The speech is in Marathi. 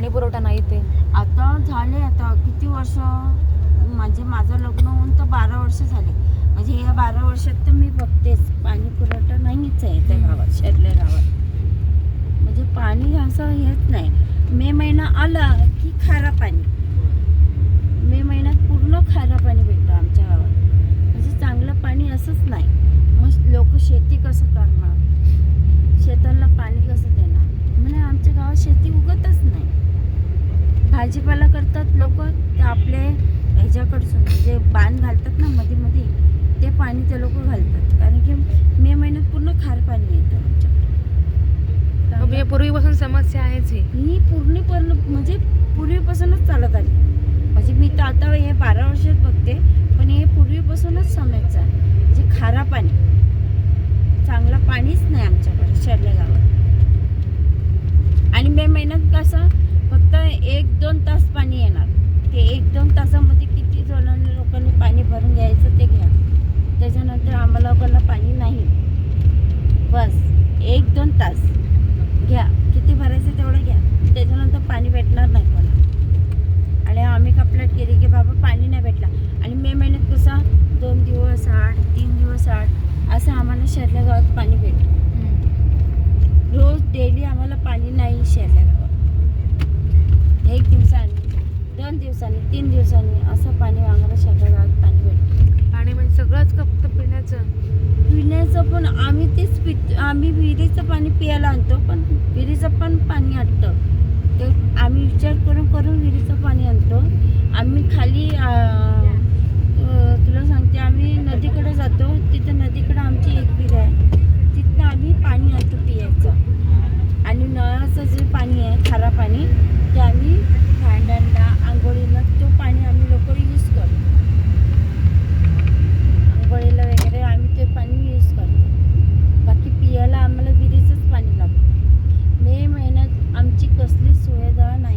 पाणी पुरवठा नाही ते. आता झाले, आता किती वर्ष, माझं लग्न होऊन तर 12 वर्ष झाले. म्हणजे या 12 वर्षात तर मी बघतेच पाणी पुरवठा नाहीच आहे त्या गावात, शेरले गावात. म्हणजे पाणी असं हेच नाही. मे महिना आला की खारा पाणी, मे महिन्यात पूर्ण खारा पाणी भेटतं आमच्या गावात. म्हणजे चांगलं पाणी असंच नाही. मग लोक शेती कसं करणार, शेताला पाणी कसं देणार. म्हणजे आमच्या गावात शेती उगतच नाही. भाजीपाला करतात लोक, ते आपले ह्याच्याकडसून जे बांध घालतात ना मध्ये मध्ये, ते पाणी ते लोक घालतात. कारण की मे महिन्यात पूर्ण खार पाणी येतं आमच्याकडे. पूर्वीपासून समस्या आहेच ही म्हणजे पूर्वीपासूनच चालत आली. म्हणजे मी तर आता हे 12 वर्षात बघते, पण हे पूर्वीपासूनच समस्या आहे. म्हणजे खारा पाणी, चांगलं पाणीच नाही आमच्याकडे शेरले गावात. आणि मे महिन्यात कसं फक्त 1-2 तास पाणी येणार. ते 1-2 तासामध्ये किती जणांनी लोकांनी पाणी भरून घ्यायचं ते घ्या. त्याच्यानंतर आम्हाला लोकांना पाणी नाही. बस 1-2 तास घ्या, किती भरायचं तेवढं घ्या. त्याच्यानंतर पाणी भेटणार नाही कोणाला. आणि आम्ही कंप्लेंट केली की बाबा पाणी नाही भेटला. आणि मे महिन्यात कसं 2 दिवस आड, 3 दिवस आड असं आम्हाला शेरल्या गावात पाणी भेटतं. रोज डेली आम्हाला पाणी नाही शेरल्या गावात. 1 दिवसांनी, 2 दिवसांनी, 3 दिवसांनी असं पाणी आम्हाला शेरल्या गावात पाणी भेटतं. पाणी म्हणजे सगळंच फक्त पिण्याचं पण आम्ही तेच पितो. आम्ही विहिरीचं पाणी प्यायला आणतो, पण विहिरीचं पण पाणी आणतं. ते आम्ही विचार करून विहिरीचं पाणी आणतो. आम्ही खाली तुला सांगते, आम्ही नदीकडे जातो. तिथं नदीकडे आमची एक विहीर आहे, तिथनं आम्ही पाणी आणतो पियायचं. आणि नळाचं जे पाणी आहे खारा पाणी, ते आम्ही